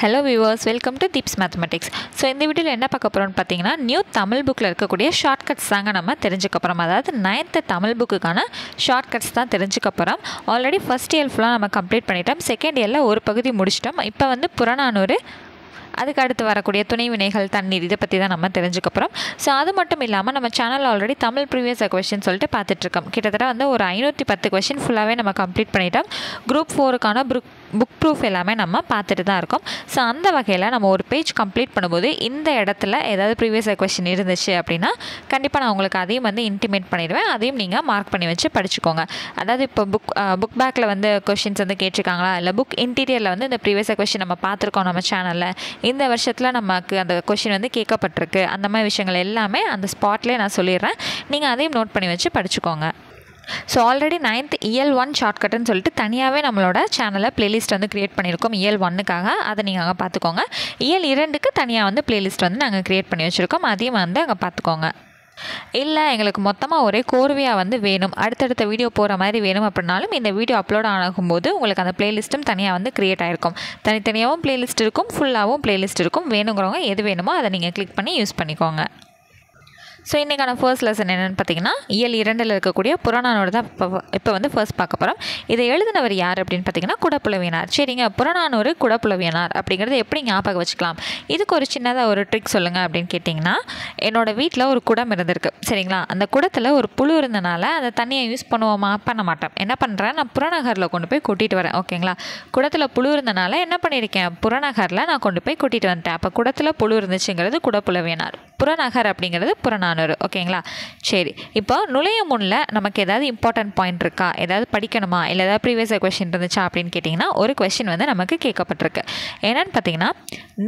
Hello viewers, welcome to Deeps Mathematics. So இந்த வீடியோல என்ன பார்க்க போறோம்னு பாத்தீங்கன்னா நியூ தமிழ் புக்ல இருக்கக்கூடிய ஷார்ட்கட்ஸ் தாங்க நம்ம தெரிஞ்சுக்க போறோம். அதாவது 9th தமிழ் புக்குக்கான ஷார்ட்கட்ஸ் தான் தெரிஞ்சுக்க போறோம். ஆல்ரெடி ஃபர்ஸ்ட் இயர் ஃபுல்லா நம்ம கம்ப்ளீட் பண்ணிட்டோம். செகண்ட் இயர்ல ஒரு பகுதி முடிச்சிட்டோம். இப்போ வந்து புறநானூறு அதுக்கு அடுத்து வரக்கூடிய துணை வினைகள் தண்ணீர் இதை பற்றி தான் நம்ம தெரிஞ்சுக்க போகிறோம். ஸோ அது மட்டும் இல்லாமல் நம்ம சேனலில் ஆல்ரெடி தமிழ் ப்ரீவியஸ் கொஸ்டின் சொல்லிட்டு பார்த்துட்ருக்கோம். கிட்டத்தட்ட வந்து ஒரு 510 கொஸ்டின் ஃபுல்லாகவே நம்ம கம்ப்ளீட் பண்ணிட்டோம். குரூப் 4க்கான புக் ப்ரூஃப் எல்லாமே நம்ம பார்த்துட்டு தான் இருக்கோம். ஸோ அந்த வகையில் நம்ம ஒரு பேஜ் கம்ப்ளீட் பண்ணும்போது இந்த இடத்துல ஏதாவது ப்ரீவியஸ் கொஸ்டின் இருந்துச்சு அப்படின்னா கண்டிப்பாக நான் உங்களுக்கு அதையும் வந்து இன்டிமேட் பண்ணிடுவேன். அதையும் நீங்கள் மார்க் பண்ணி வச்சு படிச்சுக்கோங்க. அதாவது இப்போ புக் பேக்கில் வந்து கொஸ்டின்ஸ் வந்து கேட்டிருக்காங்களா, இல்லை புக் இன்டீரியரில் வந்து இந்த ப்ரீவியஸ் கொஸ்டின் நம்ம பார்த்துருக்கோம் நம்ம சேனலில், இந்த வருஷத்தில் நமக்கு அந்த கொஷின் வந்து கேட்கப்பட்டிருக்கு, அந்த மாதிரி விஷயங்கள் எல்லாமே அந்த ஸ்பாட்லேயே நான் சொல்லிடுறேன். நீங்கள் அதையும் நோட் பண்ணி வச்சு படிச்சுக்கோங்க. ஸோ ஆல்ரெடி 9th இயல் 1 ஷார்ட்கட்டுன்னு சொல்லிட்டு தனியாகவே நம்மளோட சேனலில் ப்ளேலிஸ்ட் வந்து க்ரியேட் பண்ணியிருக்கோம். இயல் 1க்காக அதை நீங்கள் அங்கே பார்த்துக்கோங்க. இயல் 2க்கு தனியாக வந்து ப்ளேலிஸ்ட் வந்து நாங்கள் க்ரியேட் பண்ணி வச்சுருக்கோம். அதையும் வந்து அங்கே பார்த்துக்கோங்க. இல்லை எங்களுக்கு மொத்தமாக ஒரே கோர்வையாக வந்து வேணும், அடுத்தடுத்த வீடியோ போகிற மாதிரி வேணும் அப்படின்னாலும் இந்த வீடியோ அப்லோட் ஆகும்போது உங்களுக்கு அந்த ப்ளேலிஸ்ட்டும் தனியாக வந்து க்ரியேட் ஆகிருக்கும். தனித்தனியாகவும் ப்ளேலிஸ்ட் இருக்கும், ஃபுல்லாகவும் ப்ளேலிஸ்ட் இருக்கும். வேணுங்கிறவங்க எது வேணுமோ அதை நீங்கள் கிளிக் பண்ணி யூஸ் பண்ணிக்கோங்க. ஸோ இன்றைக்கான ஃபர்ஸ்ட் லெசன் என்னென்னு பார்த்தீங்கன்னா இயல் 2ல் இருக்கக்கூடிய புறநானூறு தான் இப்போ வந்து ஃபர்ஸ்ட் பார்க்க போகிறோம். இதை எழுதினவர் யார் அப்படின்னு பார்த்தீங்கன்னா குடப்புலவியனார். சரிங்க, புறநானூறு குடப்புலவியனார் அப்படிங்கிறது எப்படி ஞாபகம் வச்சுக்கலாம்? இதுக்கு ஒரு சின்னதாக ஒரு ட்ரிக் சொல்லுங்கள் அப்படின்னு கேட்டிங்கன்னா, என்னோடய வீட்டில் ஒரு குடம் இருந்திருக்கு. சரிங்களா, அந்த குடத்தில் ஒரு புழு இருந்தனால அந்த தண்ணியை யூஸ் பண்ணுவோமா? பண்ண மாட்டேன். என்ன பண்ணுறேன், நான் புறநகரில் கொண்டு போய் கொட்டிட்டு வரேன். ஓகேங்களா, குடத்தில் புழு இருந்தனால என்ன பண்ணியிருக்கேன், புறநகரில் நான் கொண்டு போய் கொட்டிட்டு வந்துட்டேன். அப்போ குடத்தில் புழு இருந்துச்சுங்கிறது குடப்புலவியனார், புறநகர் அப்படிங்கிறது புறநானூறு. ஓகேங்களா, சரி. இப்போ நுழையும் முன்னில் நமக்கு ஏதாவது இம்பார்ட்டன்ட் பாயிண்ட் இருக்கா, ஏதாவது படிக்கணுமா, இல்லை ஏதாவது ப்ரீவியஸ் கொஸ்டின் இருந்துச்சா அப்படின்னு கேட்டிங்கன்னா ஒரு கொஸ்டின் வந்து நமக்கு கேட்கப்பட்டிருக்கு. என்னன்னு பார்த்தீங்கன்னா,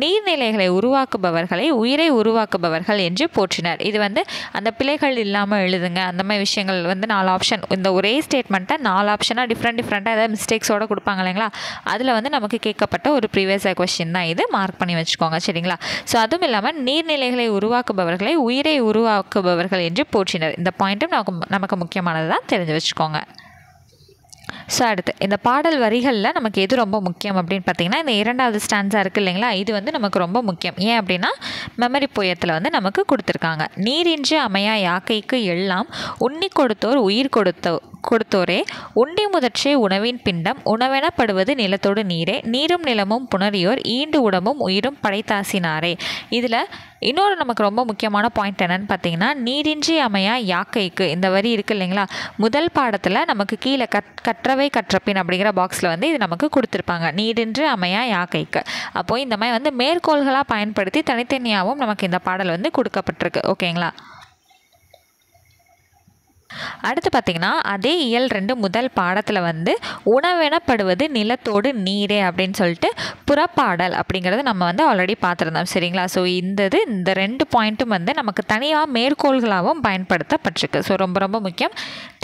நீர்நிலைகளை உருவாக்குபவர்களை உயிரை உருவாக்குபவர்கள் என்று போற்றினர். இது வந்து அந்த பிழைகள் இல்லாமல் எழுதுங்க, அந்த மாதிரி விஷயங்கள் வந்து 4 ஆப்ஷன், இந்த ஒரே ஸ்டேட்மெண்ட்டை 4 ஆப்ஷனாக டிஃப்ரெண்ட்டாக ஏதாவது மிஸ்டேக்ஸோடு கொடுப்பாங்க இல்லைங்களா, அதில் வந்து நமக்கு கேட்கப்பட்ட ஒரு ப்ரீவியஸ் கொஸ்டின் தான் இது. மார்க் பண்ணி வச்சுக்கோங்க. சரிங்களா, ஸோ அதுவும் இல்லாமல் நீர்நிலைகளை உருவாக்குபவர்களை உயிரை உருவாக்குபவர்கள் என்று போற்றினர். இந்த பாயிண்ட்டும் நமக்கு முக்கியமானது தான், தெரிஞ்சு வச்சுக்கோங்க. ஸோ அடுத்து இந்த பாடல் வரிகளில் நமக்கு எது ரொம்ப முக்கியம் அப்படின்னு பார்த்தீங்கன்னா இந்த 2வது ஸ்டான்ஸாக இருக்குது இல்லைங்களா, இது வந்து நமக்கு ரொம்ப முக்கியம். ஏன் அப்படின்னா மெமரி போயத்தில் வந்து நமக்கு கொடுத்துருக்காங்க. நீரின்றி அமையா யாக்கைக்கு எல்லாம் உண்ணி கொடுத்தோர் உயிர் கொடுத்தோரே உண்டி முதற்றே உணவின் பிண்டம் உணவெனப்படுவது நிலத்தோடு நீரே நீரும் நிலமும் புணரியோர் ஈண்டு உடம்பும் உயிரும் படைத்தாசினாரே. இதில் இன்னொரு நமக்கு ரொம்ப முக்கியமான பாயிண்ட் என்னன்னு பார்த்தீங்கன்னா, நீரின்றி அமையா யாக்கைக்கு இந்த வரி இருக்குது இல்லைங்களா, முதல் பாடத்தில் நமக்கு கீழே கற்றவை கற்றப்பின் அப்படிங்கிற பாக்ஸில் வந்து இது நமக்கு கொடுத்துருப்பாங்க, நீரின்றி அமையா யாக்கைக்கு. அப்போது இந்த மாதிரி வந்து மேற்கோள்களாக பயன்படுத்தி தனித்தனியாகவும் நமக்கு இந்த பாடல் வந்து கொடுக்கப்பட்டிருக்கு. ஓகேங்களா, அடுத்து பார்த்திங்கன்னா அதே இயல் 2 முதல் பாடத்தில் வந்து உணவெனப்படுவது நிலத்தோடு நீரே அப்படின்னு சொல்லிட்டு புறப்பாடல் அப்படிங்கிறது நம்ம வந்து ஆல்ரெடி பார்த்துருந்தோம். சரிங்களா, ஸோ இந்த 2 பாயிண்ட்டும் வந்து நமக்கு தனியாக மேற்கோள்களாகவும் பயன்படுத்தப்பட்டிருக்கு. ஸோ ரொம்ப ரொம்ப முக்கியம்,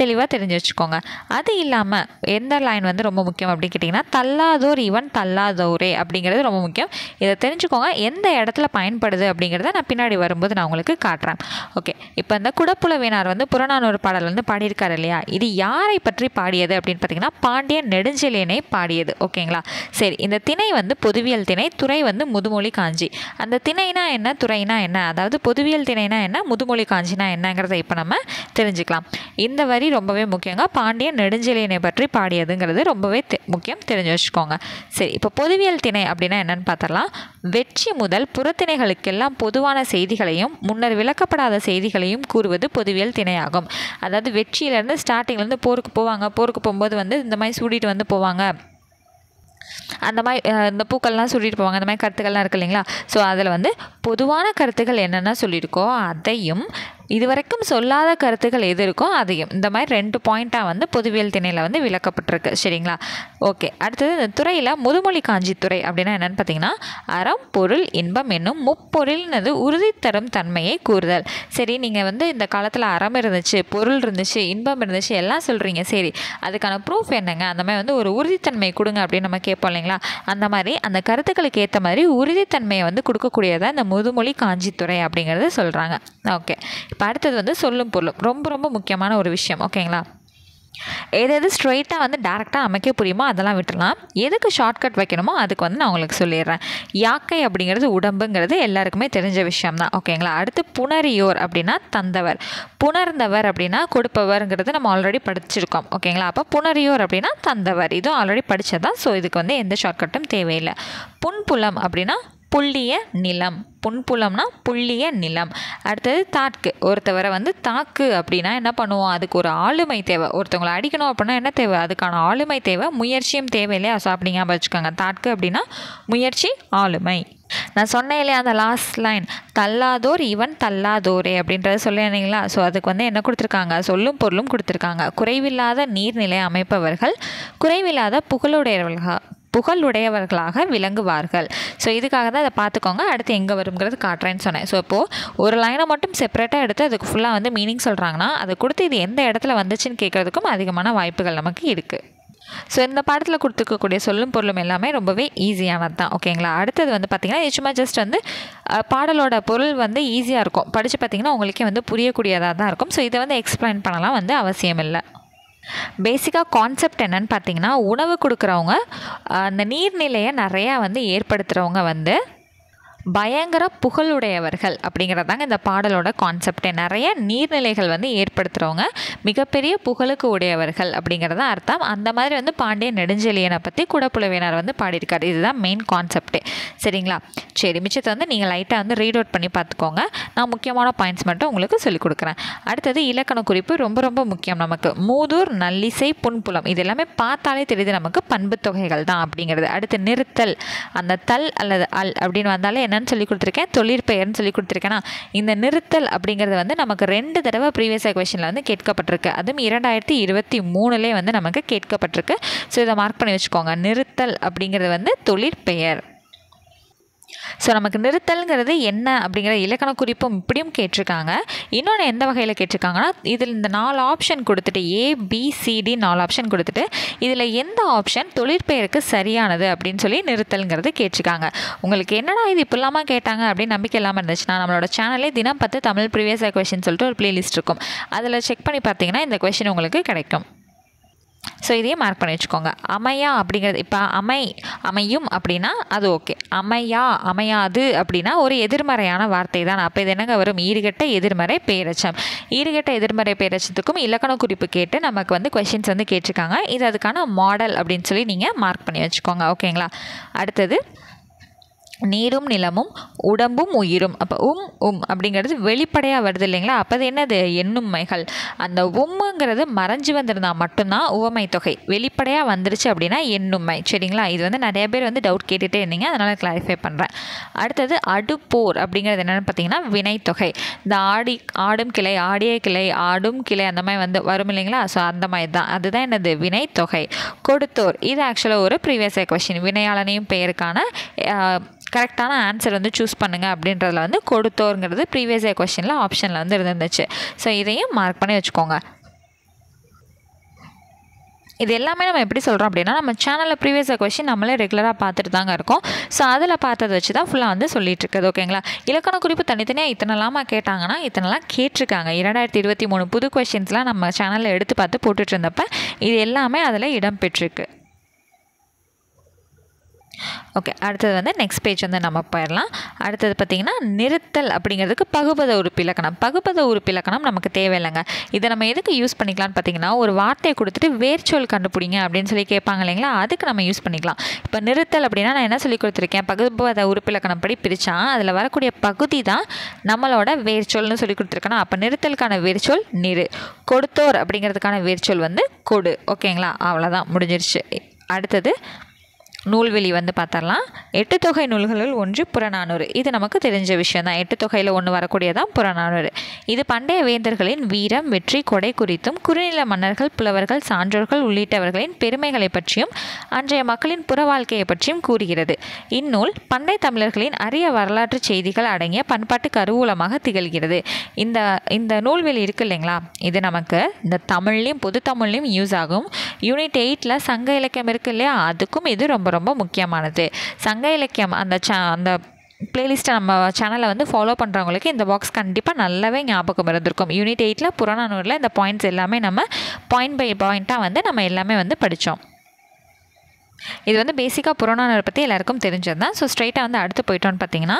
தெளிவாக தெரிஞ்சு வச்சுக்கோங்க. அது இல்லாமல் எந்த லைன் வந்து ரொம்ப முக்கியம் அப்படின்னு கேட்டிங்கன்னா, தள்ளாதோர் இவன் தள்ளாதோரே அப்படிங்கிறது ரொம்ப முக்கியம். இதை தெரிஞ்சுக்கோங்க. எந்த இடத்துல பயன்படுது அப்படிங்கிறத நான் பின்னாடி வரும்போது நான் உங்களுக்கு காட்டுறேன். ஓகே, இப்போ இந்த குடப்புலவியனார் வந்து புறநானூறு பாடல் வந்து பாடியிருக்காரு இல்லையா, இது யாரை பற்றி பாடியது அப்படின்னு பார்த்தீங்கன்னா பாண்டியன் நெடுஞ்செழியனை பாடியது. ஓகேங்களா, சரி. இந்த திணை வந்து பொதுவியல் திணை, துறை வந்து முதுமொழி காஞ்சி. அந்த திணைனா என்ன, துறைனா என்ன, அதாவது பொதுவியல் திணைனா என்ன, முதுமொழி காஞ்சினா என்னங்கிறத இப்போ நம்ம தெரிஞ்சுக்கலாம். இந்த வரி ரொம்பவே முக்கியங்க. பாண்டியன் நெடுஞ்செழியனை பற்றி பாடியதுங்கிறது ரொம்பவே முக்கியம், தெரிஞ்சு வச்சுக்கோங்க. சரி, இப்போ பொதுவியல் திணை அப்படின்னா என்னன்னு பார்த்தரலாம். வெற்றி முதல் புறத்திணைகளுக்கெல்லாம் பொதுவான செய்திகளையும் முன்னர் விளக்கப்படாத செய்திகளையும் கூறுவது பொதுவியல் திணையாகும். அதாவது வெற்றியிலேருந்து ஸ்டார்டிங்லேருந்து போருக்கு போவாங்க, போருக்கு போகும்போது வந்து இந்த மாதிரி சூடிட்டு வந்து போவாங்க, அந்த மாதிரி இந்த பூக்கள்லாம் சொல்லிட்டு போவாங்க, அந்த மாதிரி கருத்துக்கள்லாம் இருக்குது இல்லைங்களா. ஸோ அதில் வந்து பொதுவான கருத்துக்கள் என்னென்ன சொல்லியிருக்கோ அதையும் இதுவரைக்கும் சொல்லாத கருத்துக்கள் எது இருக்கோ அதையும், இந்த மாதிரி 2 பாயிண்ட்டாக வந்து பொதுவியல் திணையில் வந்து விளக்கப்பட்டிருக்கு. சரிங்களா, ஓகே. அடுத்தது இந்த துறையில் முதுமொழி காஞ்சி துறை அப்படின்னா என்னென்னு பார்த்தீங்கன்னா, அறம் பொருள் இன்பம் என்னும் முப்பொருள்னது உறுதி தரும் தன்மையை கூறுதல். சரி, நீங்கள் வந்து இந்த காலத்தில் அறம் இருந்துச்சு, பொருள் இருந்துச்சு, இன்பம் இருந்துச்சு எல்லாம் சொல்கிறீங்க, சரி அதுக்கான ப்ரூஃப் என்னங்க, அந்த மாதிரி வந்து ஒரு உறுதித்தன்மை கொடுங்க அப்படின்னு நம்ம கேட்போம் இல்லைங்களா. அந்த மாதிரி அந்த கருத்துக்களுக்கு ஏற்ற மாதிரி உறுதித்தன்மையை வந்து கொடுக்கக்கூடியதான் இந்த முதுமொழி காஞ்சித்துறை அப்படிங்கிறது சொல்கிறாங்க. ஓகே, இப்போ அடுத்தது வந்து சொல்லும் பொருளும் ரொம்ப ரொம்ப முக்கியமான ஒரு விஷயம். ஓகேங்களா, எது ஸ்ட்ரெயிட்டாக வந்து டேரெக்டாக அமைக்க புரியுமோ அதெல்லாம் விட்டுடலாம். எதுக்கு ஷார்ட்கட் வைக்கணுமோ அதுக்கு வந்து நான் உங்களுக்கு சொல்லிடுறேன். யாக்கை அப்படிங்கிறது உடம்புங்கிறது எல்லாருக்குமே தெரிஞ்ச விஷயம் தான். ஓகேங்களா. அடுத்து புணரியோர் அப்படின்னா தந்தவர், புணர்ந்தவர் அப்படின்னா கொடுப்பவர்ங்கிறது நம்ம ஆல்ரெடி படிச்சிருக்கோம். ஓகேங்களா. அப்போ புணரியோர் அப்படின்னா தந்தவர், இதுவும் ஆல்ரெடி படித்ததான். ஸோ இதுக்கு வந்து எந்த ஷார்ட்கட்டும் தேவையில்லை. புன்புலம் அப்படின்னா புள்ளிய நிலம், புன்புலம்னா புள்ளிய நிலம். அடுத்தது தாக்கு, ஒருத்தவரை வந்து தாக்கு அப்படின்னா என்ன பண்ணுவோம், அதுக்கு ஒரு ஆளுமை தேவை. ஒருத்தவங்களை அடிக்கணும் அப்படின்னா என்ன தேவை, அதுக்கான ஆளுமை தேவை, முயற்சியும் தேவை இல்லையா. ஸோ அப்படிங்க வச்சுக்கோங்க. தாக்கு அப்படின்னா முயற்சி, ஆளுமை. நான் சொன்னேன் இல்லையா அந்த லாஸ்ட் லைன், தள்ளாதோர் இவன் தள்ளாதோரே அப்படின்றத சொல்லினீங்களா. ஸோ அதுக்கு வந்து என்ன கொடுத்துருக்காங்க, சொல்லும் பொருளும் கொடுத்துருக்காங்க. குறைவில்லாத நீர்நிலை அமைப்பவர்கள் குறைவில்லாத புகழுடையவர்களாக விளங்குவார்கள். ஸோ இதுக்காக தான் அதை பார்த்துக்கோங்க. அடுத்து எங்கே வருங்கிறது காட்டுறேன்னு சொன்னேன். ஸோ இப்போது ஒரு லைனை மட்டும் செப்பரேட்டாக எடுத்து அதுக்கு ஃபுல்லாக வந்து மீனிங் சொல்கிறாங்கன்னா அதை கொடுத்து இது எந்த இடத்துல வந்துச்சுன்னு கேட்குறதுக்கும் அதிகமான வாய்ப்புகள் நமக்கு இருக்குது. ஸோ இந்த பாடத்தில் கொடுத்துருக்கக்கூடிய சொல்லும் பொருளும் எல்லாமே ரொம்பவே ஈஸியானது தான். ஓகேங்களா. அடுத்தது வந்து பார்த்திங்கன்னா இது சும்மா ஜஸ்ட் வந்து பாடலோட பொருள் வந்து ஈஸியாக இருக்கும். படித்து பார்த்திங்கன்னா உங்களுக்கே வந்து புரியக்கூடியதாக தான் இருக்கும். ஸோ இதை வந்து எக்ஸ்பிளைன் பண்ணலாம் வந்து அவசியம் இல்லை. பேசிக்காக கான்செப்ட் என்னன்னு பார்த்தீங்கன்னா, உணவு கொடுக்குறவங்க அந்த நீர்நிலையை நிறையா வந்து ஏற்படுத்துகிறவங்க வந்து பயங்கர புகழுடையவர்கள் அப்படிங்கிறதாங்க இந்த பாடலோட கான்செப்டே. நிறைய நீர்நிலைகள் வந்து ஏற்படுத்துகிறவங்க மிகப்பெரிய புகழுக்கு உடையவர்கள் அப்படிங்கிறத அர்த்தம். அந்த மாதிரி வந்து பாண்டிய நெடுஞ்செழியனை பற்றி குடப்புலவியனார் வந்து பாடியிருக்காரு. இதுதான் மெயின் கான்செப்டே. சரிங்களா. சரி, மிச்சத்தை வந்து நீங்கள் லைட்டாக வந்து ரீட் அவுட் பண்ணி பார்த்துக்கோங்க. நான் முக்கியமான பாயிண்ட்ஸ் மட்டும் உங்களுக்கு சொல்லிக் கொடுக்குறேன். அடுத்தது இலக்கண குறிப்பு ரொம்ப ரொம்ப முக்கியம் நமக்கு. மூதூர், நல்லிசை, புன்புலம் இது எல்லாமே பார்த்தாலே தெரியுது நமக்கு பண்பு தொகைகள் தான் அப்படிங்கிறது. அடுத்து நிறுத்தல், அந்த தல் அல்லது அல் அப்படின்னு வந்தாலே என்னன்னு சொல்லி கொடுத்துருக்கேன், தொழிற்பெயர்னு சொல்லி கொடுத்துருக்கேன்னா இந்த நிறுத்தல் அப்படிங்கிறது வந்து நமக்கு 2 தடவை ப்ரீவியஸ் கொஸ்டினில் வந்து கேட்கப்பட்டிருக்கு. அதுவும் 2023 வந்து நமக்கு கேட்கப்பட்டிருக்கு. ஸோ இதை மார்க் பண்ணி வச்சுக்கோங்க. நிறுத்தல் அப்படிங்கிறது வந்து தொழிற்பெயர். ஸோ நமக்கு நிறுத்தல்ங்கிறது என்ன அப்படிங்கிற இலக்கண குறிப்பும் இப்படியும் கேட்டிருக்காங்க. இன்னொன்று எந்த வகையில் கேட்டிருக்காங்கன்னா, இதில் இந்த 4 ஆப்ஷன் கொடுத்துட்டு ABCD 4 ஆப்ஷன் கொடுத்துட்டு இதில் எந்த ஆப்ஷன் தொழிற்பெயருக்கு சரியானது அப்படின்னு சொல்லி நிறுத்தல்ங்கிறது கேட்டிருக்காங்க. உங்களுக்கு என்னடா இது இப்படிலாமா கேட்டாங்க அப்படின்னு நம்பிக்கை இல்லாமல் இருந்துச்சுன்னா நம்மளோட சேனலே தினம் 10 தமிழ் ப்ரீவியஸ் கொஸ்டின் சொல்லிட்டு ஒரு பிளேலிஸ்ட் இருக்கும். அதில் செக் பண்ணி பார்த்தீங்கன்னா இந்த கொஸ்டின் உங்களுக்கு கிடைக்கும். ஸோ இதையும் மார்க் பண்ணி வச்சுக்கோங்க. அமையா அப்படிங்கிறது, இப்போ அமையும் அப்படின்னா அது ஓகே. அமையாது அப்படின்னா ஒரு எதிர்மறையான வார்த்தை தான். அப்போ இது என்னங்க வரும், ஈறுகெட்ட எதிர்மறை பெயரெச்சம். ஈறுகெட்ட எதிர்மறை பெயரெச்சத்துக்கும் இலக்கண குறிப்பு கேட்டு நமக்கு வந்து கொஸ்டின்ஸ் வந்து கேட்டிருக்காங்க. இது அதுக்கான மாடல் அப்படின்னு சொல்லி நீங்கள் மார்க் பண்ணி வச்சுக்கோங்க. ஓகேங்களா. அடுத்தது நீரும் நிலமும் உடம்பும் உயிரும். அப்போ அப்படிங்கிறது வெளிப்படையாக வருது இல்லைங்களா. அப்போ அது என்னது, எண்ணுமைகள். அந்த உம்முங்கிறது மறைஞ்சு வந்திருந்தால் மட்டும்தான் உவமை தொகை. வெளிப்படையாக வந்துருச்சு அப்படின்னா எண்ணுமை. சரிங்களா. இது வந்து நிறைய பேர் வந்து டவுட் கேட்டுகிட்டே இருந்தீங்க, அதனால் கிளாரிஃபை பண்ணுறேன். அடுத்தது அடுப்போர் அப்படிங்கிறது என்னென்னு பார்த்தீங்கன்னா வினைத்தொகை. இந்த ஆடும் கிளை, ஆடிய கிளை, ஆடும் கிளை அந்த மாதிரி வந்து வரும் இல்லைங்களா. ஸோ அந்த மாதிரி தான், அதுதான் என்னது, வினைத்தொகை. கொடுத்தோர், இது ஆக்சுவலாக ஒரு ப்ரீவியஸ் கொஸ்டின். வினையாளனையும் பெயருக்கான கரெக்டான ஆன்சர் வந்து சூஸ் பண்ணுங்கள் அப்படின்றதுல வந்து கொடுத்தோருங்கிறது ப்ரீவியஸ் கொஸ்டினில் ஆப்ஷனில் வந்து இருந்துச்சு. ஸோ இதையும் மார்க் பண்ணி வச்சுக்கோங்க. இது எல்லாமே நம்ம எப்படி சொல்கிறோம் அப்படின்னா, நம்ம சேனலில் ப்ரீவியஸ் கொஸ்டின் நம்மளே ரெகுலராக பார்த்துட்டு தாங்க இருக்கோம். ஸோ அதில் பார்த்ததை வச்சு தான் ஃபுல்லாக வந்து சொல்லிட்டு இருக்குது. ஓகேங்களா. இலக்கண குறிப்பு தனித்தனியாக இத்தனைலாமா கேட்டாங்கன்னா இத்தனைலாம் கேட்டிருக்காங்க. 2023 புது கொஸ்டின்ஸ்லாம் நம்ம சேனலில் எடுத்து பார்த்து போட்டுட்டு இருந்தப்போ இது எல்லாமே அதில் இடம் பெற்றிருக்கு. ஓகே. அடுத்தது வந்து நெக்ஸ்ட் பேஜ் வந்து நம்ம போயிடலாம். அடுத்தது பார்த்திங்கன்னா நிறுத்தல் அப்படிங்கிறதுக்கு பகுபத உறுப்பிலக்கணம். பகுபத உறுப்பிலக்கணம் நமக்கு தேவையில்லைங்க. இதை நம்ம எதுக்கு யூஸ் பண்ணிக்கலாம்னு பார்த்திங்கன்னா, ஒரு வார்த்தையை கொடுத்துட்டு வேர்ச்சொல் கண்டுபிடிங்க அப்படின்னு சொல்லி கேட்பாங்க இல்லைங்களா, அதுக்கு நம்ம யூஸ் பண்ணிக்கலாம். இப்போ நிறுத்தல் அப்படின்னா நான் என்ன சொல்லி கொடுத்துருக்கேன், பகுபத உறுப்பிலக்கணம் படி பிரித்தா அதில் வரக்கூடிய பகுதி தான் நம்மளோட வேர்ச்சொல்னு சொல்லி கொடுத்துருக்கேன்னா, அப்போ நிறுத்தலுக்கான வேர்ச்சொல் நிறு. கொடுத்தோர் அப்படிங்கிறதுக்கான வேர்ச்சொல் வந்து கொடு. ஓகேங்களா. அவ்வளோதான், முடிஞ்சிருச்சு. அடுத்தது நூல்வெளி வந்து பார்த்தரலாம். 8 தொகை நூல்களில் ஒன்று புறநானூறு. இது நமக்கு தெரிஞ்ச விஷயம் தான். 8 தொகையில் ஒன்று வரக்கூடியதான் புறநானூறு. இது பண்டைய வேந்தர்களின் வீரம், வெற்றி, கொடை குறித்தும் குறுநில மன்னர்கள், புலவர்கள், சான்றோர்கள் உள்ளிட்டவர்களின் பெருமைகளை பற்றியும் அன்றைய மக்களின் புற வாழ்க்கையை பற்றியும் கூறுகிறது. இந்நூல் பண்டை தமிழர்களின் அரிய வரலாற்று செய்திகள் அடங்கிய பண்பாட்டு கருவூலமாக திகழ்கிறது. இந்த நூல்வெளி இருக்குது இல்லைங்களா, இது நமக்கு இந்த தமிழ்லையும் பொது தமிழ்லையும் யூஸ் ஆகும். யூனிட் 8 சங்க இலக்கியம் இருக்குது இல்லையா, அதுக்கும் இது ரொம்ப ரொம்ப முக்கியமானது. சங்க இலக்கியம் அந்த பிளேலிஸ்ட்டை நம்ம சேனலை வந்து ஃபாலோ பண்ணுறவங்களுக்கு இந்த பாக்ஸ் கண்டிப்பாக நல்லாவே ஞாபகம் இருந்திருக்கும். யூனிட் 8ல் புறநானூரில் இந்த பாயிண்ட்ஸ் எல்லாமே நம்ம பாயிண்ட் பை பாயிண்ட்டாக வந்து நம்ம எல்லாமே வந்து படித்தோம். இது வந்து பேசிக்காக புறநானூறு பற்றி எல்லாருக்கும் தெரிஞ்சது தான். ஸோ ஸ்ட்ரைட்டாக வந்து அடுத்து போயிட்டோன்னு பார்த்தீங்கன்னா,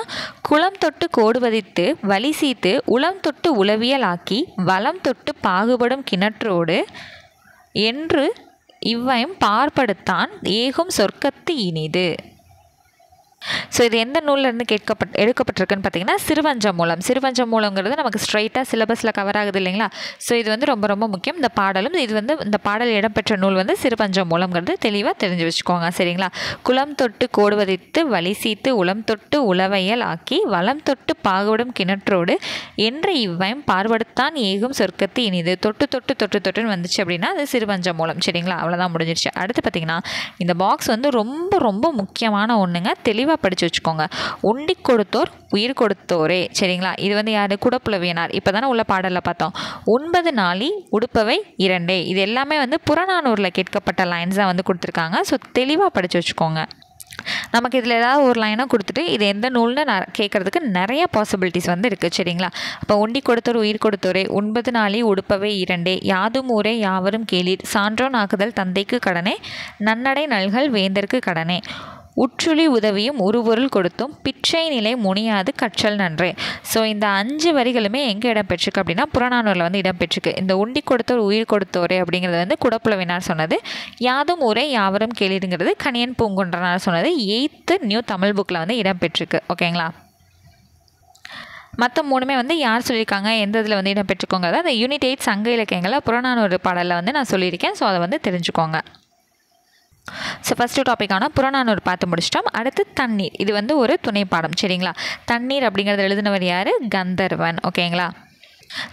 குளம் தொட்டு கோடு பதித்து வழி சீத்து உளம் தொட்டு உளவியல் ஆக்கி வளம் தொட்டு பாகுபடும் கிணற்றோடு என்று இவ்வையும் பார்ப்படுத்தான் ஏகும் சொர்க்கத்து இனிது. ஸோ இது எந்த நூல்லேருந்து எடுக்கப்பட்டிருக்குன்னு பார்த்தீங்கன்னா சிறுவஞ்சமூலம். சிறுவஞ்சமூலங்கிறது நமக்கு ஸ்ட்ரைட்டாக சிலபஸில் கவர் ஆகுது இல்லைங்களா. ஸோ இது வந்து ரொம்ப ரொம்ப முக்கியம். இந்த பாடலும் இது வந்து இந்த பாடல் இடம்பெற்ற நூல் வந்து சிறுவஞ்சமூலங்கிறது தெளிவாக தெரிஞ்சு வச்சுக்கோங்க சரிங்களா. குளம் தொட்டு கோடு பதித்து வழி சீத்து உளம் தொட்டு உளவையல் ஆக்கி வளம் தொட்டு பாகுபடும் கிணற்றோடு என்று இவ்வையும் பார்வடுத்தான் ஏகும் சொர்க்கத்து இனிது. தொட்டு தொட்டு தொட்டு தொட்டுன்னு வந்துச்சு அப்படின்னா அது சிறுவஞ்சமூலம் சரிங்களா. அவ்வளோதான் முடிஞ்சிருச்சு. அடுத்து பார்த்தீங்கன்னா இந்த பாக்ஸ் வந்து ரொம்ப ரொம்ப முக்கியமான ஒன்றுங்க. தெளிவாக படித்து வச்சுக்கோங்க. உண்டி கொடுத்தோர் உயிர் கொடுத்தோரே சரிங்களா. இது வந்து யார்? குடப்புலவியனார். இப்போ தானே உள்ள பாடலில் பார்த்தோம். 9 நாளி உடுப்பவை 2. இது எல்லாமே வந்து புறநானூரில் கேட்கப்பட்ட லைன்ஸ் தான் வந்து கொடுத்துருக்காங்க. ஸோ தெளிவாக படித்து வச்சுக்கோங்க. நமக்கு இதில் ஏதாவது ஒரு லைனாக கொடுத்துட்டு இது எந்த நூல்னு கேட்குறதுக்கு நிறைய பாசிபிலிட்டிஸ் வந்து இருக்குது சரிங்களா. அப்போ உண்டி கொடுத்தோர் உயிர் கொடுத்தோரே 9 நாளி உடுப்பவை 2 யாதும் ஊரே யாவரும் கேளீர் சான்றோன் ஆக்குதல் தந்தைக்கு கடனே நன்னடை நல்கள் வேந்தற்கு கடனே உற்றுளி உதவியும் உருபொருள் கொடுத்தும் பிச்சை நிலை முனியாது கற்றல் நன்றே. ஸோ இந்த 5 வரிகளுமே எங்கே இடம்பெற்றிருக்கு அப்படின்னா புறநானூரில் வந்து இடம்பெற்றிருக்கு. இந்த உண்டி கொடுத்தோர் உயிர் கொடுத்தோரே அப்படிங்கிறது வந்து குடப்புலவினார் சொன்னது. யாதும் ஊரே யாவரும் கேளீருங்கிறது கணியன் பூங்குன்றனார் சொன்னது. 8th நியூ தமிழ் புக்கில் வந்து இடம்பெற்றிருக்கு ஓகேங்களா. மற்ற 3மே வந்து யார் சொல்லியிருக்காங்க எந்த இதில் வந்து இடம்பெற்றிருக்கோங்கிறத அந்த யூனிட் 8 சங்க இலக்கியங்களில் புறநானூறு பாடலில் வந்து நான் சொல்லியிருக்கேன். ஸோ அதை வந்து தெரிஞ்சுக்கோங்க. ஸோ ஃபஸ்ட்டு டாப்பிக்கான புறநானூறு பார்த்து முடிச்சிட்டோம். அடுத்து தண்ணீர். இது வந்து ஒரு துணை பாடம் சரிங்களா. தண்ணீர் அப்படிங்கிறது எழுதினவர் யார்? கந்தர்வன் ஓகேங்களா.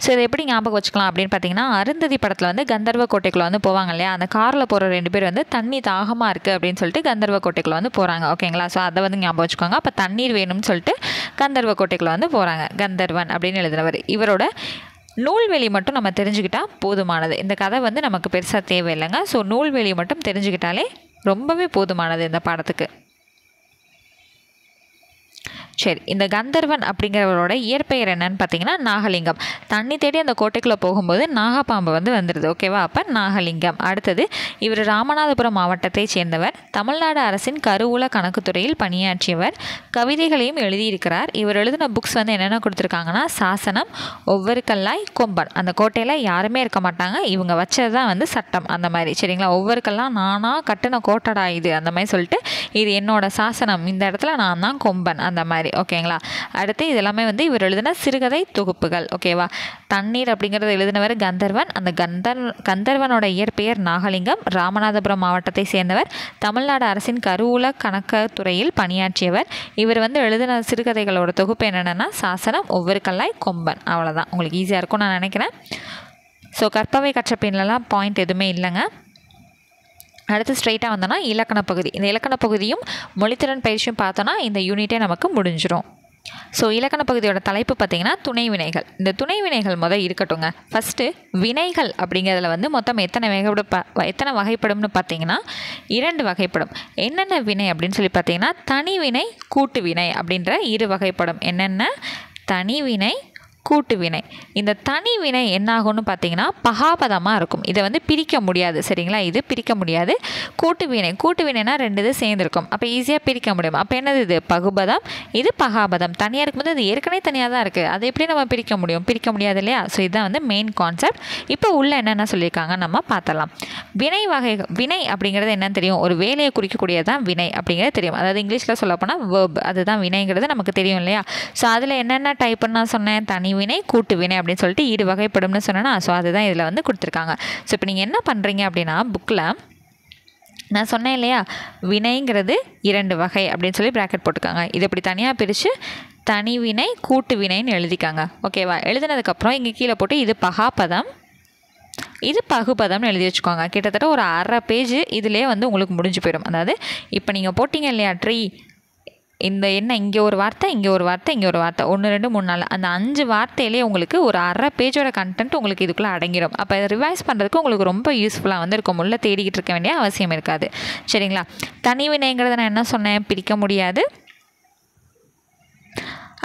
ஸோ இதை எப்படி ஞாபகம் வச்சுக்கலாம் அப்படின்னு பார்த்தீங்கன்னா அருந்ததி படத்தில் வந்து கந்தர்வ கோட்டைக்குள்ளே வந்து போவாங்க இல்லையா. அந்த காரில் போகிற 2 பேர் வந்து தண்ணி தாகமாக இருக்குது அப்படின்னு சொல்லிட்டு கந்தர்வ கோட்டைக்குள்ளே வந்து போகிறாங்க ஓகேங்களா. ஸோ அதை வந்து ஞாபகம் வச்சுக்கோங்க. அப்போ தண்ணீர் வேணும்னு சொல்லிட்டு கந்தர்வ கோட்டைக்குள்ளே வந்து போகிறாங்க. கந்தர்வன் அப்படின்னு எழுதினவர். இவரோட நூல்வெளி மட்டும் நம்ம தெரிஞ்சுக்கிட்டால் போதுமானது. இந்த கதை வந்து நமக்கு பெருசாக தேவையில்லைங்க. ஸோ நூல்வெளி மட்டும் தெரிஞ்சுக்கிட்டாலே ரொம்பவே போதுமானது இந்த பாடத்துக்கு. சரி, இந்த கந்தர்வன் அப்படிங்கிறவரோட இயற்பெயர் என்னன்னு பார்த்தீங்கன்னா நாகலிங்கம். தண்ணி தேடி அந்த கோட்டைக்குள்ளே போகும்போது நாகப்பாம்பு வந்து வந்துடுது ஓகேவா. அப்போ நாகலிங்கம். அடுத்தது இவர் ராமநாதபுரம் மாவட்டத்தை சேர்ந்தவர். தமிழ்நாடு அரசின் கருவூல கணக்குத்துறையில் பணியாற்றியவர். கவிதைகளையும் எழுதியிருக்கிறார். இவர் எழுதின புக்ஸ் வந்து என்னென்ன கொடுத்துருக்காங்கன்னா சாசனம், ஒவ்வொரு கல்லாய், கொம்பன். அந்த கோட்டையில் யாருமே இருக்க மாட்டாங்க, இவங்க வச்சது தான் வந்து சட்டம் அந்த மாதிரி சரிங்களா. ஒவ்வொரு கல்லாம் நானாக கட்டின கோட்டடா இது அந்த மாதிரி சொல்லிட்டு இது என்னோட சாசனம், இந்த இடத்துல நான் தான் கொம்பன் அந்த மாதிரி ஓகேங்களா. அடுத்து இதெல்லாமே வந்து இவர் எழுதின சிறுகதை தொகுப்புகள் ஓகேவா. தண்ணீர் அப்படிங்கிறது எழுதினவர் கந்தர்வன். அந்த கந்தர்வனோட இயற்பெயர் நாகலிங்கம். ராமநாதபுரம் மாவட்டத்தை சேர்ந்தவர். தமிழ்நாடு அரசின் கருவூல கணக்குத்துறையில் பணியாற்றியவர். இவர் வந்து எழுதின சிறுகதைகளோட தொகுப்பு என்னென்னா சாசனம், ஒவ்வொரு கல்லாய், கொம்பன். அவ்வளோதான். உங்களுக்கு ஈஸியாக இருக்கும்னு நான் நினைக்கிறேன். ஸோ கற்பவை கற்றப்பின்லாம் பாயிண்ட் எதுவுமே இல்லைங்க. அடுத்து ஸ்ட்ரைட்டாக வந்தோன்னா இலக்கண பகுதி. இந்த இலக்கண பகுதியும் மொழித்திறன் பயிற்சியும் பார்த்தோன்னா இந்த யூனிட்டே நமக்கு முடிஞ்சிடும். ஸோ இலக்கண பகுதியோட தலைப்பு பார்த்திங்கன்னா துணை வினைகள். இந்த துணை வினைகள் இருக்கட்டுங்க. ஃபஸ்ட்டு வினைகள் அப்படிங்கிறதுல வந்து மொத்தம் எத்தனை வகைப்படும்னு பார்த்தீங்கன்னா 2 வகைப்படும். என்னென்ன வினை அப்படின்னு சொல்லி பார்த்தீங்கன்னா தனி வினை, கூட்டு வினை அப்படின்ற 2 வகைப்படும். என்னென்ன? தனி வினை, கூட்டு வினை. இந்த தனி வினை என்னாகும்னு பார்த்தீங்கன்னா பகாபதமாக இருக்கும். இதை வந்து பிரிக்க முடியாது சரிங்களா. இது பிரிக்க முடியாது. கூட்டு வினை, கூட்டு வினைனா 2 இது சேர்ந்துருக்கும். அப்போ ஈஸியாக பிரிக்க முடியும். அப்போ என்னது? இது பகுபதம், இது பகாபதம். தனியாக இருக்கும்போது இது ஏற்கனவே தனியாக தான் இருக்குது, அதை எப்படி நம்ம பிரிக்க முடியும்? பிரிக்க முடியாது இல்லையா. ஸோ இதுதான் வந்து மெயின் கான்செப்ட். இப்போ உள்ள என்னென்ன சொல்லியிருக்காங்க நம்ம பார்த்தலாம். வினை வினை அப்படிங்கிறது என்னன்னு தெரியும். ஒரு வேலையை குறிக்கக்கூடியதான் வினை அப்படிங்கிறது தெரியும். அதாவது இங்கிலீஷில் சொல்லப்போனால் வேர்ப், அதுதான் வினைங்கிறது நமக்கு தெரியும் இல்லையா. ஸோ அதில் என்னென்ன டைப்புன்னு நான் சொன்னேன். தனி வினை, கூட்டு வினை அப்படின்னு சொல்லிட்டு 2 வகைப்படும்னு சொன்னேன்னா ஸோ அதுதான் இதில் வந்து கொடுத்துருக்காங்க. ஸோ இப்போ நீங்கள் என்ன பண்ணுறீங்க அப்படின்னா புக்கில் நான் சொன்னேன் இல்லையா வினைங்கிறது 2 வகை அப்படின்னு சொல்லி ப்ராக்கெட் போட்டுக்காங்க. இது இப்படி தனியாக பிரித்து தனி வினை, கூட்டு வினைன்னு எழுதிக்காங்க ஓகேவா. எழுதினதுக்கப்புறம் இங்கே கீழே போட்டு இது பகாபதம், இது பகுபதம்னு எழுதி வச்சுக்கோங்க. கிட்டத்தட்ட ஒரு 1/2 பேஜ் இதிலே வந்து உங்களுக்கு முடிஞ்சு போயிடும். அதாவது இப்போ நீங்கள் போட்டிங்க இல்லையா ட்ரீ, இந்த என்ன இங்கே ஒரு வார்த்தை, இங்கே ஒரு வார்த்தை, இங்கே ஒரு வார்த்தை, 1 2 3 4 அந்த 5 வார்த்தையிலே உங்களுக்கு ஒரு 1/2 பேஜோட கண்டென்ட் உங்களுக்கு இதுக்குள்ளே அடங்கிடும். அப்போ ரிவைஸ் பண்ணுறதுக்கு உங்களுக்கு ரொம்ப யூஸ்ஃபுல்லாக வந்து இருக்கும். உள்ள தேடிக்கிட்டு இருக்க வேண்டிய அவசியம் இருக்காது சரிங்களா. தனி வினைங்கிறத நான் என்ன சொன்னேன்? பிரிக்க முடியாது.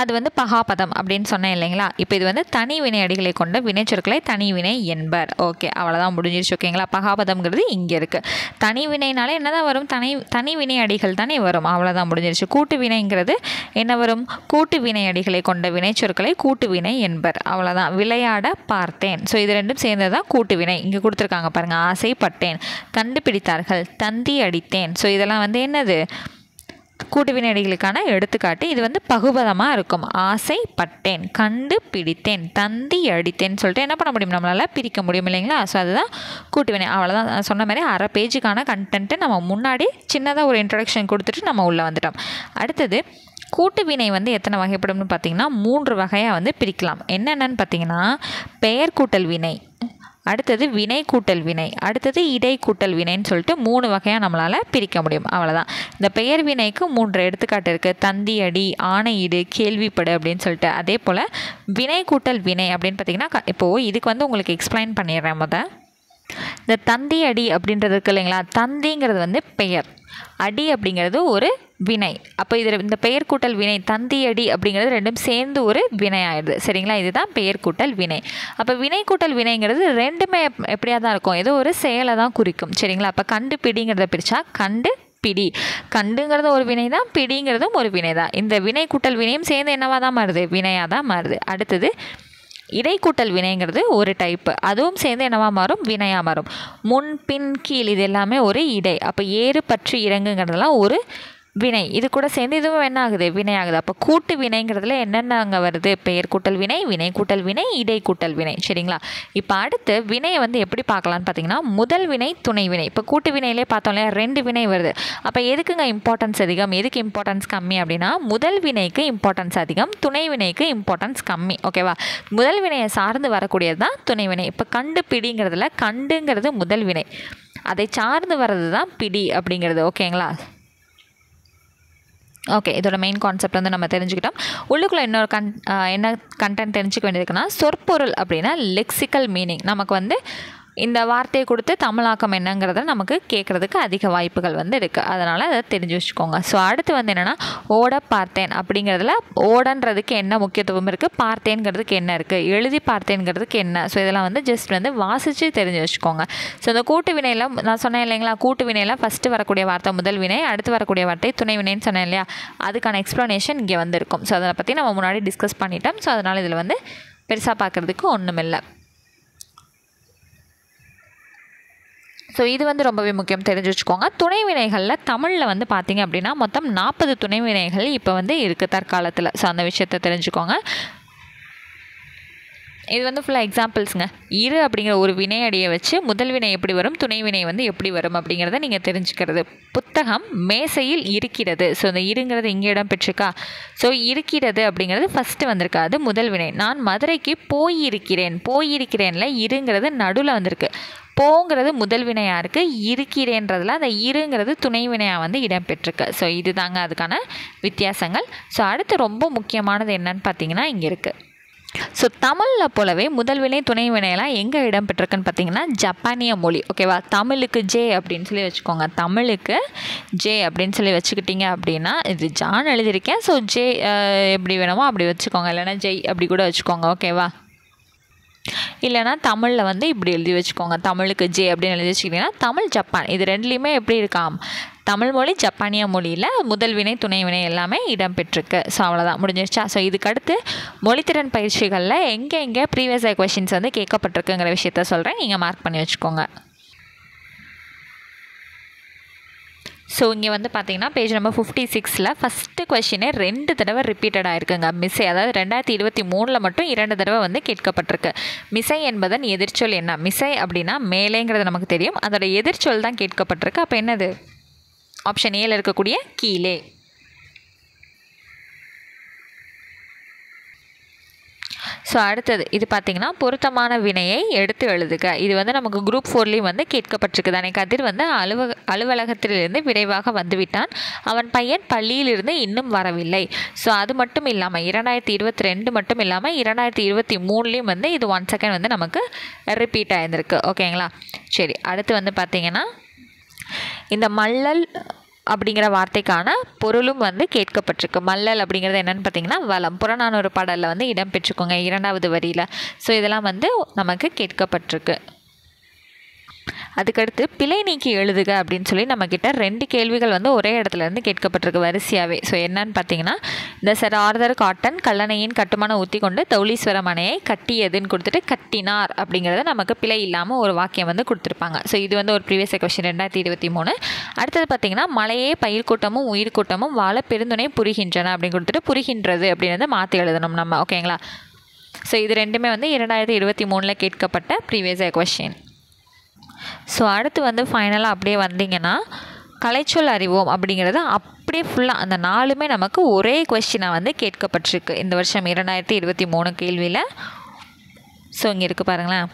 அது வந்து பகாபதம் அப்படின்னு சொன்னேன் இல்லைங்களா. இப்போ இது வந்து தனி வினை அடிகளை கொண்ட வினைச்சொற்களை தனி வினை என்பர். ஓகே, அவ்வளோதான் முடிஞ்சிருச்சு. ஓகேங்களா. பகாபதம்ங்கிறது இங்கே இருக்குது. தனி வினைனாலே என்ன தான் வரும்? தனி வினை அடிகள் தானே வரும். அவ்வளோதான் முடிஞ்சிருச்சு. கூட்டு வினைங்கிறது என்ன வரும்? கூட்டு வினை அடிகளை கொண்ட வினைச்சொற்களை கூட்டு வினை என்பர். அவ்வளோதான். விளையாட பார்த்தேன். ஸோ இது ரெண்டும் சேர்ந்தது தான் கூட்டு வினை. இங்கே கொடுத்துருக்காங்க பாருங்கள். ஆசைப்பட்டேன், கண்டுபிடித்தார்கள், தந்தி அடித்தேன். ஸோ இதெல்லாம் வந்து என்னது? கூட்டு வினையடிகளுக்கான எடுத்துக்காட்டு. இது வந்து பகுபதமாக இருக்கும். ஆசைப்பட்டேன், கண்டுபிடித்தேன், தந்தி அடித்தேன் சொல்லிட்டு என்ன பண்ண முடியும்? நம்மளால் பிரிக்க முடியும் இல்லைங்களா. ஸோ அதுதான் கூட்டு வினை. அவ்வளோதான். சொன்ன மாதிரி அரை பேஜுக்கான கண்டென்ட்டு நம்ம முன்னாடி சின்னதாக ஒரு இன்ட்ரடக்ஷன் கொடுத்துட்டு நம்ம உள்ளே வந்துட்டோம். அடுத்தது கூட்டு வினை வந்து எத்தனை வகைப்படும்னு பார்த்தீங்கன்னா 3 வகையாக வந்து பிரிக்கலாம். என்னென்னு பார்த்தீங்கன்னா பெயர் கூட்டல் வினை, அடுத்தது வினை கூட்டல் வினை, அடுத்தது இடை கூட்டல் வினைன்னு சொல்லிட்டு 3 வகையாக நம்மளால் பிரிக்க முடியும். அவ்வளோதான். இந்த பெயர் வினைக்கு 3 எடுத்துக்காட்டு இருக்குது. தந்தி அடி, ஆணையிடு, கேள்விப்படு அப்படின்னு சொல்லிட்டு. அதே போல் வினை கூட்டல் வினை அப்படின்னு பார்த்திங்கன்னா இப்போது இதுக்கு வந்து உங்களுக்கு எக்ஸ்பிளைன் பண்ணிடுறேன். இந்த தந்தி அடி அப்படின்றது இருக்குது இல்லைங்களா. தந்திங்கிறது வந்து பெயர், அடி அப்படிங்கிறது ஒரு வினை. அப்போ இதில் இந்த பெயர் கூட்டல் வினை தந்தி அடி அப்படிங்கிறது ரெண்டும் சேர்ந்து ஒரு வினை ஆயிடுது. சரிங்களா. இதுதான் பெயர் கூட்டல் வினை. அப்போ வினை கூட்டல் வினைங்கிறது ரெண்டுமே எப்படியா தான் இருக்கும், ஏதோ ஒரு செயலை தான் குறிக்கும். சரிங்களா. அப்போ கண்டு பிடிங்கிறத பிரித்தா கண்டு பிடி, கண்டுங்கிறது ஒரு வினை தான், பிடிங்கிறதும் ஒரு வினை தான். இந்த வினை கூட்டல் வினையும் சேர்ந்து என்னவாக தான் மாறுது? வினையாக தான் மாறுது. அடுத்தது இடைக்கூட்டல் வினைங்கிறது ஒரு டைப்பு. அதுவும் சேர்ந்து என்னவா மாறும்? வினையாக மாறும். முன் பின் கீழ் இது எல்லாமே ஒரு இடை. அப்போ ஏறு பற்றி இறங்குங்கிறதுலாம் ஒரு வினை. இது கூட சேர்ந்து இதுவும் என்ன ஆகுது? வினையாகுது. அப்போ கூட்டு வினைங்கிறதுல என்னென்ன அங்கே வருது? பெயர் கூட்டல் வினை, வினை கூட்டல் வினை, இடை கூட்டல் வினை. சரிங்களா. இப்போ அடுத்து வினையை வந்து எப்படி பார்க்கலான்னு பார்த்தீங்கன்னா முதல் வினை, துணை வினை. இப்போ கூட்டு வினையிலே பார்த்தோம் இல்லையா, 2 வினை வருது. அப்போ எதுக்குங்க இம்பார்ட்டன்ஸ் அதிகம், எதுக்கு இம்பார்ட்டன்ஸ் கம்மி அப்படின்னா முதல் வினைக்கு இம்பார்ட்டன்ஸ் அதிகம், துணை வினைக்கு இம்பார்ட்டன்ஸ் கம்மி. ஓகேவா. முதல் வினையை சார்ந்து வரக்கூடியது தான் துணை வினை. இப்போ கண்டு பிடிங்கிறதுல கண்டுங்கிறது முதல் வினை, அதை சார்ந்து வர்றது தான் பிடி அப்படிங்கிறது. ஓகேங்களா. ஓகே, இதோட மெயின் கான்செப்ட் வந்து நம்ம தெரிஞ்சுக்கிட்டோம். உள்ளுக்குள்ளே இன்னொரு என்ன கண்டென்ட் தெரிஞ்சுக்க வேண்டியதுக்குன்னா சொற்பொருள் அப்படின்னா லெக்சிக்கல் மீனிங். நமக்கு வந்து இந்த வார்த்தையை கொடுத்து தமிழாக்கம் என்னங்கிறத நமக்கு கேட்குறதுக்கு அதிக வாய்ப்புகள் வந்து இருக்குது. அதனால் அதை தெரிஞ்சு வச்சுக்கோங்க. ஸோ அடுத்து வந்து என்னென்னா ஓட பார்த்தேன் அப்படிங்கிறதுல ஓடன்றதுக்கு என்ன முக்கியத்துவம் இருக்குது, பார்த்தேங்கிறதுக்கு என்ன இருக்குது, எழுதி பார்த்தேங்கிறதுக்கு என்ன. ஸோ இதெல்லாம் வந்து ஜஸ்ட் வந்து வாசித்து தெரிஞ்சு வச்சுக்கோங்க. ஸோ இந்த கூட்டு வினையில் நான் சொன்னேன் இல்லைங்களா, கூட்டு வினையில் ஃபஸ்ட்டு வரக்கூடிய வார்த்தை முதல் வினை, அடுத்து வரக்கூடிய வார்த்தை துணை வினைன்னு சொன்னேன் இல்லையா, அதுக்கான எக்ஸ்ப்ளனேஷன் இங்கே வந்திருக்கும். ஸோ அதை பற்றி நம்ம முன்னாடி டிஸ்கஸ் பண்ணிட்டோம். ஸோ அதனால் இதில் வந்து பெருசாக பார்க்குறதுக்கு ஒன்றும் இல்லை. ஸோ இது வந்து ரொம்பவே முக்கியம், தெரிஞ்சு வச்சுக்கோங்க. துணை வினைகளில் தமிழில் வந்து பார்த்திங்க அப்படின்னா மொத்தம் 40 துணை வினைகள் இப்போ வந்து இருக்குது தற்காலத்தில். ஸோ அந்த விஷயத்தை தெரிஞ்சுக்கோங்க. இது வந்து ஃபுல்லாக எக்ஸாம்பிள்ஸுங்க. இரு அப்படிங்கிற ஒரு வினையடியை வச்சு முதல் வினை எப்படி வரும், துணை வினை வந்து எப்படி வரும் அப்படிங்கிறத நீங்கள் தெரிஞ்சுக்கிறது. புத்தகம் மேசையில் இருக்கிறது. ஸோ இந்த இருங்கிறது இங்கே இடம் பெற்றிருக்கா. ஸோ இருக்கிறது அப்படிங்கிறது ஃபஸ்ட்டு வந்திருக்கு, அது முதல் வினை. நான் மதுரைக்கு போயிருக்கிறேன், போயிருக்கிறேன்ல இருங்கிறது நடுவில் வந்திருக்கு. போங்கிறது முதல் வினையாக இருக்குது, இருக்கிறேன்றதில் அந்த இருங்கிறது துணை வினையாக வந்து இடம்பெற்றிருக்கு. ஸோ இது தாங்க அதுக்கான வித்தியாசங்கள். ஸோ அடுத்து ரொம்ப முக்கியமானது என்னன்னு பார்த்தீங்கன்னா இங்கே இருக்குது. ஸோ தமிழில் போலவே முதல் வினை துணை வினையெல்லாம் எங்கே இடம்பெற்றிருக்குன்னு பார்த்தீங்கன்னா ஜப்பானிய மொழி. ஓகேவா. தமிழுக்கு ஜே அப்படின்னு சொல்லி வச்சுக்கோங்க. தமிழுக்கு ஜே அப்படின்னு சொல்லி வச்சுக்கிட்டிங்க அப்படின்னா, இது ஜான் எழுதியிருக்கேன். ஸோ ஜே எப்படி வேணுமோ அப்படி வச்சுக்கோங்க, இல்லைனா ஜெய் அப்படி கூட வச்சுக்கோங்க. ஓகேவா. இல்லைனா தமிழில் வந்து இப்படி எழுதி வச்சுக்கோங்க, தமிழுக்கு ஜே அப்படின்னு எழுதி வச்சுக்கிட்டிங்கன்னா தமிழ் ஜப்பான் இது ரெண்டுலேயுமே எப்படி இருக்காம், தமிழ் மொழி ஜப்பானிய மொழியில் முதல் வினை துணை வினை எல்லாமே இடம்பெற்றிருக்கு. ஸோ அவ்வளோதான், முடிஞ்சிருச்சா. ஸோ இதுக்கடுத்து மொழித்திறன் பயிற்சிகளில் எங்கே ப்ரீவியஸ் இயர் கொஷின்ஸ் வந்து கேட்கப்பட்டிருக்குங்கிற விஷயத்த சொல்கிறேன், நீங்கள் மார்க் பண்ணி வச்சுக்கோங்க. ஸோ இங்கே வந்து பார்த்தீங்கன்னா பேஜ் நம்பர் 56 ஃபஸ்ட்டு கொஷினே 2 தடவை ரிப்பீட்டட் ஆகிருக்குங்க. மிசை, அதாவது 2023 மட்டும் 2 தடவை வந்து கேட்கப்பட்டிருக்கு. மிசை என்பதன் எதிர்ச்சொல் என்ன? மிசை அப்படின்னா மேலேங்கிறது நமக்கு தெரியும், அதோட எதிர்ச்சொல் தான் கேட்கப்பட்டிருக்கு. அப்போ என்னது? ஆப்ஷன் ஏல இருக்கக்கூடிய கீழே. ஸோ அடுத்தது இது பார்த்திங்கன்னா பொருத்தமான வினையை எடுத்து எழுதுக. இது வந்து நமக்கு குரூப் 4லேயும் வந்து கேட்கப்பட்டிருக்கு தானே. கதிர் வந்து அலுவலகத்திலிருந்து விரைவாக வந்துவிட்டான், அவன் பையன் பள்ளியிலிருந்து இன்னும் வரவில்லை. ஸோ அது மட்டும் இல்லாமல் 2022 மட்டும் இல்லாமல் 2023லேயும் வந்து இது 1 செகண்ட் வந்து நமக்கு ரிப்பீட் ஆகிருந்திருக்கு. ஓகேங்களா. சரி, அடுத்து வந்து பார்த்திங்கன்னா இந்த மல்லல் அப்படிங்கிற வார்த்தைக்கான பொருளும் வந்து கேட்கப்பட்டிருக்கு. மல்லல் அப்படிங்கிறது என்னென்னு பார்த்தீங்கன்னா வளம். புறநானூறு பாடலில் வந்து இடம்பெற்றுக்கோங்க 2வது வரியில். ஸோ இதெல்லாம் வந்து நமக்கு கேட்கப்பட்டிருக்கு. அதுக்கடுத்து பிழை நீக்கி எழுதுக அப்படின்னு சொல்லி நம்மக்கிட்ட 2 கேள்விகள் வந்து ஒரே இடத்துலேருந்து கேட்கப்பட்டிருக்கு வரிசையாகவே. ஸோ என்னன்னு பார்த்தீங்கன்னா, இந்த சர் ஆர்தர் காட்டன் கல்லணையின் கட்டுமான ஊற்றி கொண்டு தௌலீஸ்வரம் அணையை கட்டியதுன்னு கொடுத்துட்டு கட்டினார் அப்படிங்கிறத நமக்கு பிழை இல்லாமல் ஒரு வாக்கியம் வந்து கொடுத்துருப்பாங்க. ஸோ இது வந்து ஒரு ப்ரீவியஸ் கொஸ்டின் 2023. அடுத்தது பார்த்தீங்கன்னா, மலையே பயிர் கூட்டமும் உயிர் கூட்டமும் வாழ பெருந்துணை புரிகின்றன அப்படின்னு கொடுத்துட்டு புரிகின்றது அப்படின்னு மாற்றி எழுதணும் நம்ம. ஓகேங்களா? ஸோ இது ரெண்டுமே வந்து 2023 கேட்கப்பட்ட ப்ரீவியஸ் கொஸ்டின். ஸோ அடுத்து வந்து ஃபைனலாக அப்படியே வந்தீங்கன்னா, கலைச்சொல் அறிவோம் அப்படிங்கிறது அப்படியே ஃபுல்லாக அந்த 4மே நமக்கு ஒரே கொஸ்டினாக வந்து கேட்கப்பட்டிருக்கு இந்த வருஷம் 2023 கேள்வியில். ஸோ இங்கே இருக்குது பாருங்களேன்,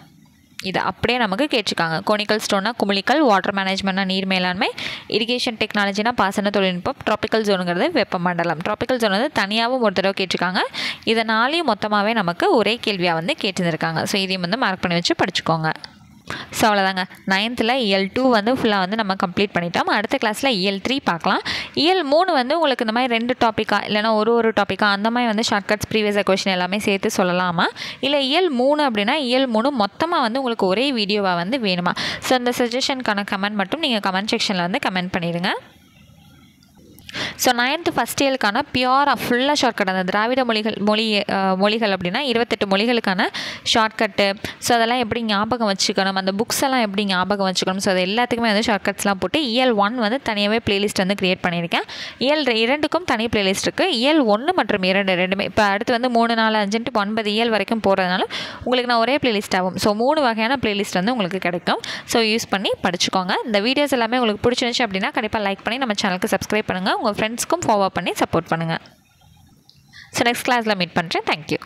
இதை அப்படியே நமக்கு கேட்டிருக்காங்க. கோனிக்கல் ஸ்டோன்னா குமிழிக்கல், வாட்டர் மேனேஜ்மெண்ட்னா நீர் மேலாண்மை, இரிகேஷன் டெக்னாலஜினா பாசன தொழில்நுட்பம், ட்ராபிக்கல் ஜோனுங்கிறது வெப்பமண்டலம். ட்ராபிக்கல் ஜோன் வந்து தனியாகவும் ஒரு தடவை கேட்டிருக்காங்க. இதை 4 மொத்தமாகவே நமக்கு ஒரே கேள்வியாக வந்து கேட்டுருந்துருக்காங்க. ஸோ இதையும் வந்து மார்க் பண்ணி வச்சு படிச்சுக்கோங்க. ஸோ அவ்வளோதாங்க. 9th இயல் 2 வந்து ஃபுல்லாக வந்து நம்ம கம்ப்ளீட் பண்ணிட்டோம். அடுத்த கிளாஸில் இயல் 3 பார்க்கலாம். இயல் 3 வந்து உங்களுக்கு இந்த மாதிரி 2 டாப்பிக்காக இல்லைனா ஒரு டாப்பிக்காக அந்த மாதிரி வந்து ஷார்ட்கட்ஸ் ப்ரீவியஸ் கொஸ்டின் எல்லாமே சேர்த்து சொல்லலாமா, இல்லை இயல் 3 அப்படின்னா இயல் 3 மொத்தமாக வந்து உங்களுக்கு ஒரே வீடியோவாக வந்து வேணுமா? ஸோ அந்த சஜஷனுக்கான கமெண்ட் மட்டும் நீங்கள் கமெண்ட் செக்ஷனில் வந்து கமெண்ட் பண்ணிடுங்க. ஸோ 9th ஃபஸ்ட் இயலுக்கான பியூராக ஃபுல்லாக ஷார்ட்கட் அந்த திராவிட மொழிகள் அப்படின்னா 28 மொழிகளுக்கான ஷார்ட்கட்டு. ஸோ அதெல்லாம் எப்படி ஞாபகம் வச்சுக்கணும், அந்த புக்ஸ் எல்லாம் எப்படி ஞாபகம் வச்சுக்கணும், ஸோ அது எல்லாத்துக்குமே வந்து ஷார்ட்கட்ஸ்லாம் போட்டு இயல் 1 வந்து தனியாகவே ப்ளேலிஸ்ட் வந்து க்ரியேட் பண்ணியிருக்கேன். இயல் 2க்கும் தனி ப்ளேலிஸ்ட் இருக்குது. இயல் 1 மற்றும் 2 ரெண்டுமே இப்போ அடுத்து வந்து 3, 4, 5 9 இயல் வரைக்கும் போகிறதுனால உங்களுக்கு நான் ஒரே ப்ளேலிஸ்ட் ஆகும். ஸோ 3 வகையான ப்ளேலிஸ்ட் வந்து உங்களுக்கு கிடைக்கும். ஸோ யூஸ் பண்ணி படிச்சுக்கோங்க. இந்த வீடியோஸ் எல்லாமே உங்களுக்கு பிடிச்சிருந்துச்சு அப்படின்னா கண்டிப்பாக லைக் பண்ணி நம்ம சேனலுக்கு சப்ஸ்கிரைப் பண்ணுங்கள். உங்கள் ஃப்ரெண்ட்ஸ்க்கும் ஃபார்வர்ட் பண்ணி சப்போர்ட் பண்ணுங்கள். ஸோ நெக்ஸ்ட் கிளாஸில் மீட் பண்ணுறேன். தேங்க்யூ.